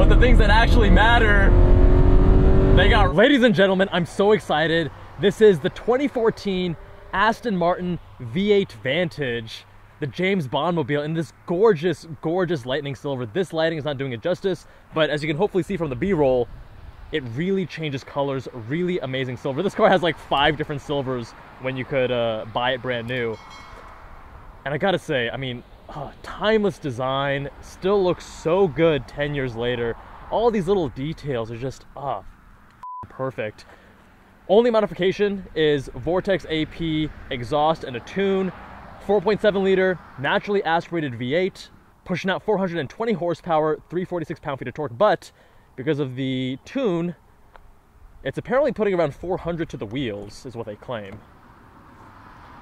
but the things that actually matter, they got. Ladies and gentlemen, I'm so excited. This is the 2014 Aston Martin V8 Vantage, the James Bond mobile, in this gorgeous, gorgeous lightning silver. This lighting is not doing it justice, but as you can hopefully see from the B-roll, it really changes colors. Really amazing silver. This car has like 5 different silvers when you could buy it brand new. And I gotta say, I mean, timeless design, still looks so good 10 years later. All these little details are just perfect. Only modification is Vortex AP exhaust and a tune. 4.7 liter naturally aspirated V8, pushing out 420 horsepower, 346 pound-feet of torque, but because of the tune, it's apparently putting around 400 to the wheels, is what they claim.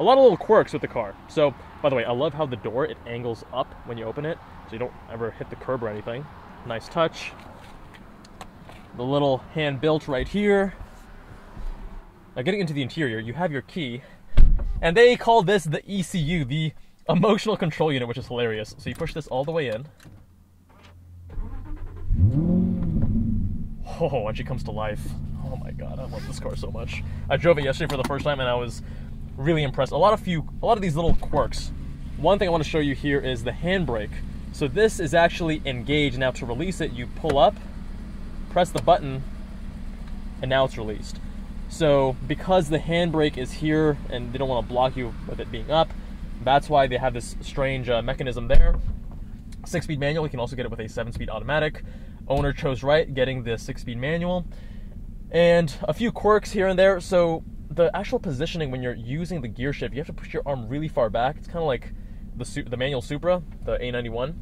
A lot of little quirks with the car. So, by the way, I love how the door, it angles up when you open it, so you don't ever hit the curb or anything. Nice touch. The little hand built right here. Now, getting into the interior, you have your key, and they call this the ECU, the emotional control unit, which is hilarious. So you push this all the way in. Oh, and she comes to life. Oh my god, I love this car so much. I drove it yesterday for the first time and I was really impressed. A lot of these little quirks. One thing I want to show you here is the handbrake. So this is actually engaged. Now to release it, you pull up, press the button, and now it's released. So because the handbrake is here and they don't want to block you with it being up, that's why they have this strange mechanism there. 6-speed manual, you can also get it with a 7-speed automatic. Owner chose right, getting the 6-speed manual. And a few quirks here and there. So the actual positioning when you're using the gear shift, you have to push your arm really far back. It's kind of like the manual Supra, the A91.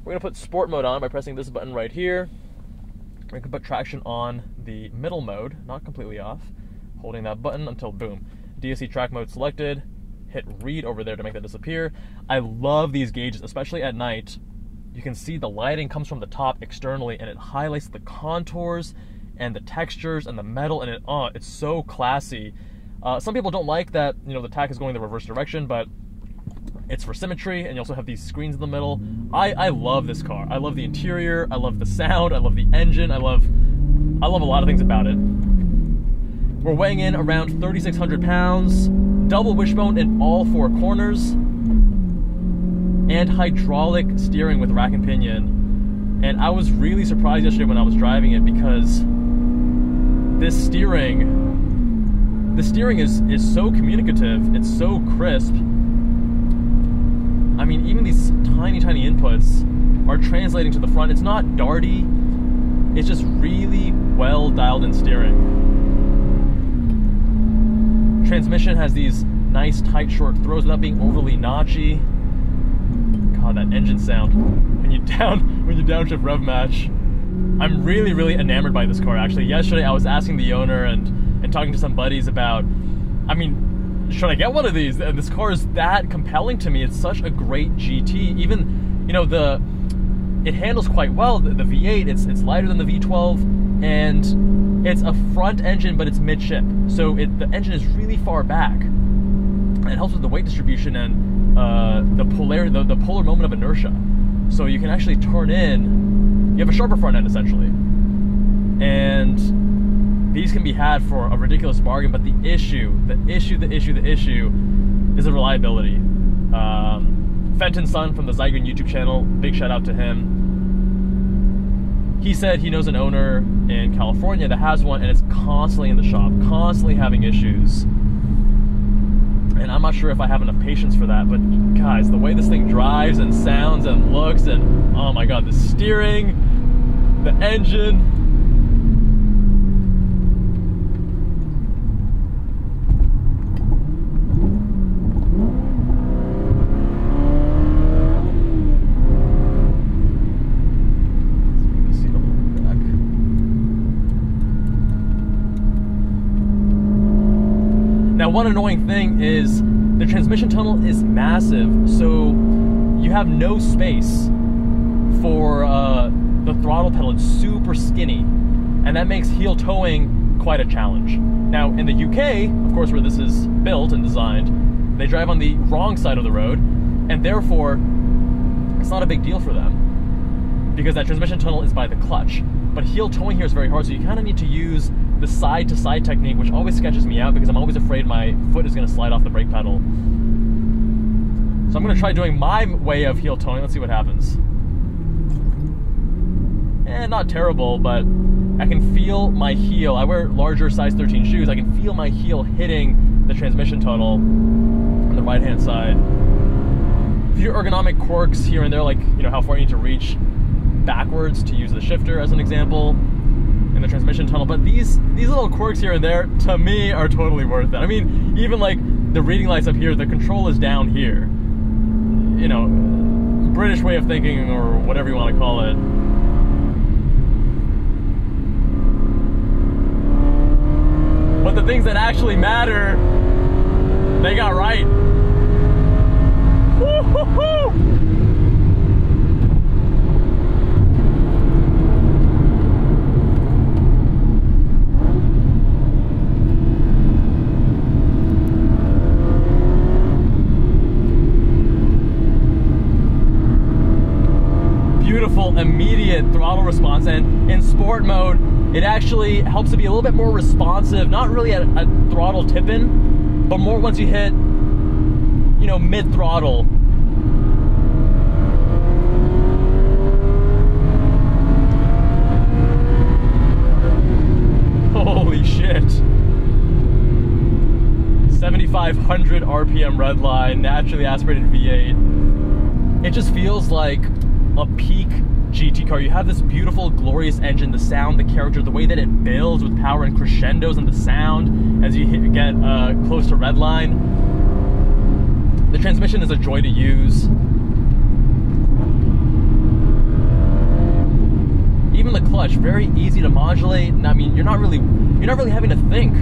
We're going to put sport mode on by pressing this button right here. We can put traction on the middle mode, not completely off. Holding that button until boom. DSC track mode selected. Hit read over there to make that disappear. I love these gauges, especially at night. You can see the lighting comes from the top externally and it highlights the contours and the textures and the metal, and it's so classy. Some people don't like that, you know, the tach is going the reverse direction, but it's for symmetry, and you also have these screens in the middle. I love this car. I love the interior, I love the sound, I love the engine, I love a lot of things about it. We're weighing in around 3,600 pounds, double wishbone in all 4 corners, and hydraulic steering with rack and pinion. And I was really surprised yesterday when I was driving it because the steering is so communicative, it's so crisp. I mean, even these tiny inputs are translating to the front. It's not darty, it's just really well dialed in steering. Transmission has these nice tight short throws without being overly notchy. God, that engine sound when you downshift rev match. I'm really enamored by this car. Actually, yesterday I was asking the owner and talking to some buddies about, I mean, should I get one of these? This car is that compelling to me. It's such a great GT. Even, you know, it handles quite well. The V8, it's lighter than the V12, and it's a front engine, but it's midship. So the engine is really far back. And it helps with the weight distribution and the polar moment of inertia. So you can actually turn in, you have a sharper front end essentially. And these can be had for a ridiculous bargain, but the issue is the reliability. Fenton's son from the Zygon YouTube channel, big shout out to him. He said he knows an owner in California that has one and it's constantly in the shop, constantly having issues. And I'm not sure if I have enough patience for that, but guys, the way this thing drives and sounds and looks, and oh my god, the steering, the engine. Now, one annoying thing is the transmission tunnel is massive, so you have no space for the throttle pedal. It's super skinny, and that makes heel towing quite a challenge. Now, in the UK, of course, where this is built and designed, they drive on the wrong side of the road, and therefore, it's not a big deal for them. because that transmission tunnel is by the clutch. But heel towing here is very hard, so you kind of need to use the side-to-side technique, which always sketches me out because I'm always afraid my foot is going to slide off the brake pedal. So I'm going to try doing my way of heel towing. Let's see what happens. Not terrible, but I can feel my heel. I wear larger size 13 shoes. I can feel my heel hitting the transmission tunnel on the right-hand side. A few ergonomic quirks here and there, like, you know, how far you need to reach backwards to use the shifter as an example in the transmission tunnel. But these little quirks here and there, to me, are totally worth it. I mean, even like the reading lights up here, the control is down here. You know, British way of thinking, or whatever you want to call it. But the things that actually matter, they got right. Woo-hoo-hoo! Beautiful, immediate throttle response, and in sport mode, it actually helps to be a little bit more responsive, not really at throttle tip-in, but more once you hit, you know, mid-throttle. Holy shit. 7,500 RPM redline, naturally aspirated V8. It just feels like a peak GT car. You have this beautiful, glorious engine, the sound, the character, the way that it builds with power and crescendos and the sound as you get close to redline. The transmission is a joy to use. Even the clutch, very easy to modulate. And I mean, you're not really having to think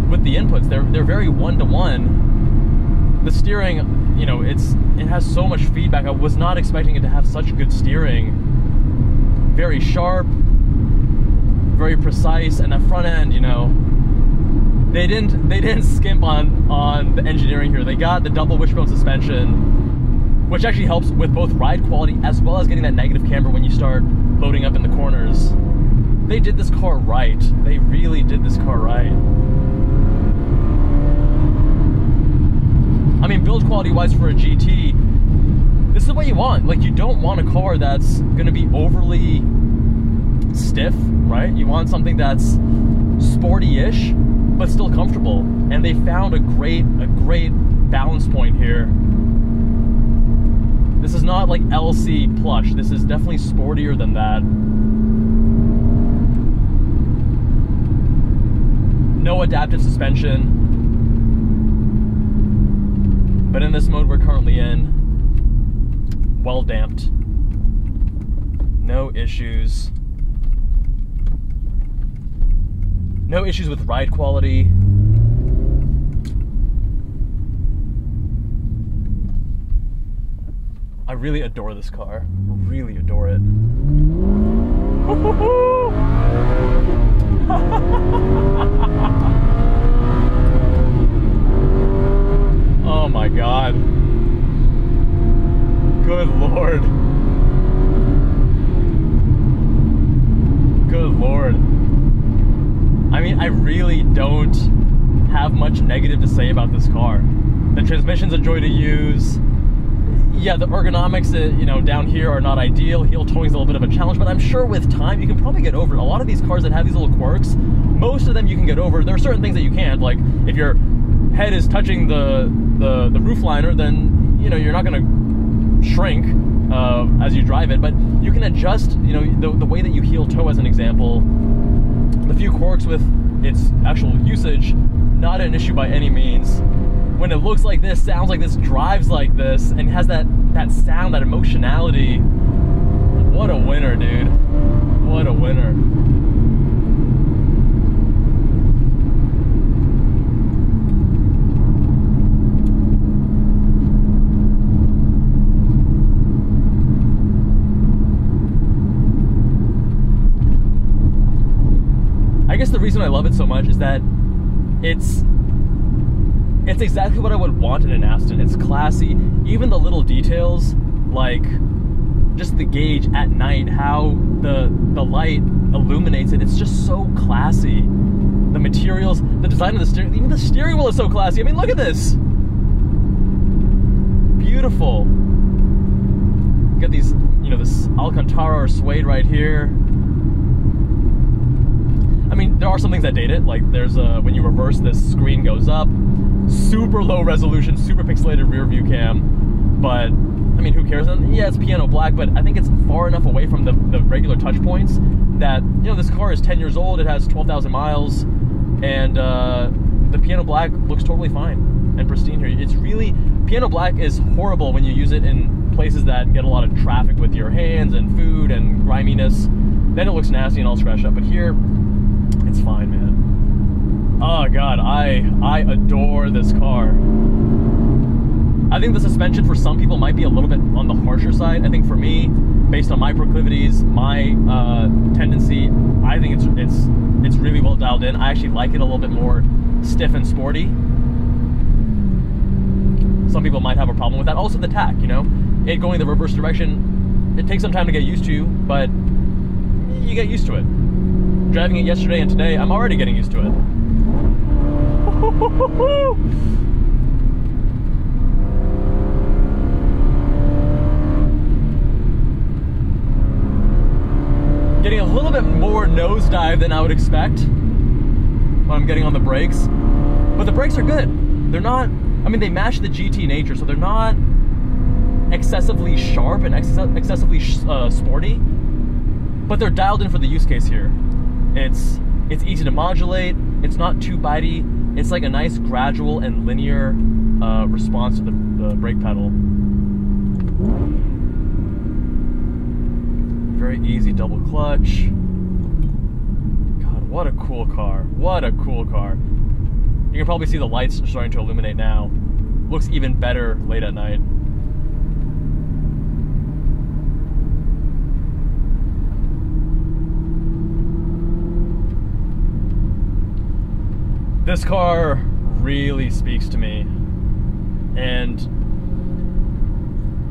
with the inputs. They're very one-to-one. The steering, you know, it has so much feedback. I was not expecting it to have such good steering. Very sharp, very precise, and that front end, you know, they didn't skimp on the engineering here. They got the double wishbone suspension, which actually helps with both ride quality as well as getting that negative camber when you start loading up in the corners. They did this car right. They really did this car right. I mean, build quality wise for a GT, this is what you want. Like, you don't want a car that's going to be overly stiff, right? You want something that's sporty-ish, but still comfortable. And they found a great balance point here. This is not like LC plush. This is definitely sportier than that. No adaptive suspension. But in this mode we're currently in, well damped. No issues. No issues with ride quality. I really adore this car. Really adore it. Oh my God. Good Lord. Good Lord. I mean, I really don't have much negative to say about this car. The transmission's a joy to use. Yeah, the ergonomics, you know, down here are not ideal. Heel towing's a little bit of a challenge, but I'm sure with time you can probably get over it. A lot of these cars that have these little quirks, most of them you can get over. There are certain things that you can't, like if your head is touching the roof liner, then, you know, you're not going to shrink as you drive it, but you can adjust, you know, the way that you heel tow, as an example. The few quirks with its actual usage, not an issue by any means. When it looks like this, sounds like this, drives like this, and has that sound, that emotionality, what a winner, dude. What a winner. I guess the reason I love it so much is that it's exactly what I would want in an Aston. It's classy. Even the little details, like just the gauge at night, how the light illuminates it. It's just so classy. The materials, the design of the steering, even the steering wheel is so classy. I mean, look at this. Beautiful. Got these, you know, this Alcantara or suede right here. I mean, there are some things that date it. Like there's when you reverse, this screen goes up. Super low resolution, super pixelated rear view cam. But I mean, who cares? And yeah, it's piano black, but I think it's far enough away from the regular touch points that, you know, this car is 10 years old. It has 12,000 miles, and the piano black looks totally fine and pristine here. It's really, piano black is horrible when you use it in places that get a lot of traffic with your hands and food and griminess. Then it looks nasty and all scratched up. But here, it's fine, man. Oh God, I adore this car. I think the suspension for some people might be a little bit on the harsher side. I think for me, based on my proclivities, my tendency, I think it's really well dialed in. I actually like it a little bit more stiff and sporty. Some people might have a problem with that. Also the tack, you know, it going the reverse direction, it takes some time to get used to, but you get used to it. Driving it yesterday and today, I'm already getting used to it. Getting a little bit more nosedive than I would expect when I'm getting on the brakes. But the brakes are good. They're not, I mean, they match the GT nature, so they're not excessively sharp and excessively sporty, but they're dialed in for the use case here. It's easy to modulate, it's not too bitey, it's like a nice gradual and linear response to the brake pedal. Very easy double clutch. God, what a cool car. What a cool car. You can probably see the lights starting to illuminate now. Looks even better late at night. This car really speaks to me. And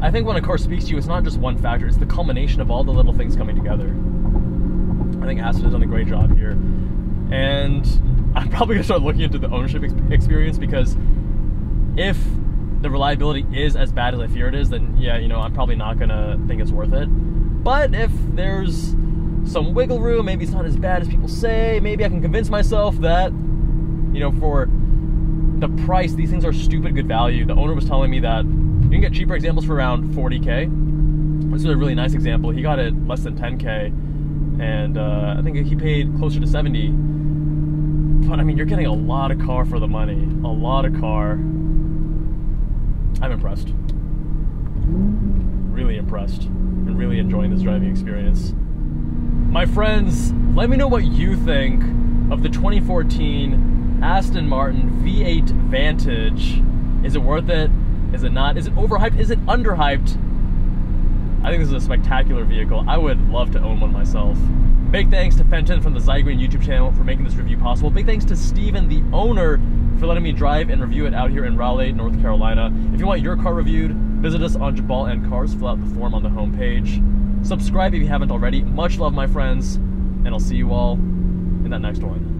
I think when a car speaks to you, it's not just one factor, it's the culmination of all the little things coming together. I think Aston has done a great job here. And I'm probably gonna start looking into the ownership experience, because if the reliability is as bad as I fear it is, then yeah, you know, I'm probably not gonna think it's worth it. But if there's some wiggle room, maybe it's not as bad as people say, maybe I can convince myself that, you know, for the price, these things are stupid good value. The owner was telling me that you can get cheaper examples for around 40K. This is a really nice example. He got it less than 10K, and I think he paid closer to 70. But I mean, you're getting a lot of car for the money. A lot of car. I'm impressed. Really impressed. And really enjoying this driving experience. My friends, let me know what you think of the 2014 Aston Martin V8 Vantage. Is it worth it? Is it not? Is it overhyped? Is it underhyped? I think this is a spectacular vehicle. I would love to own one myself. Big thanks to Fenton from the Zygreen YouTube channel for making this review possible. Big thanks to Steven, the owner, for letting me drive and review it out here in Raleigh, North Carolina. If you want your car reviewed, visit us on Jubbal and Cars. Fill out the form on the homepage. Subscribe if you haven't already. Much love, my friends, and I'll see you all in that next one.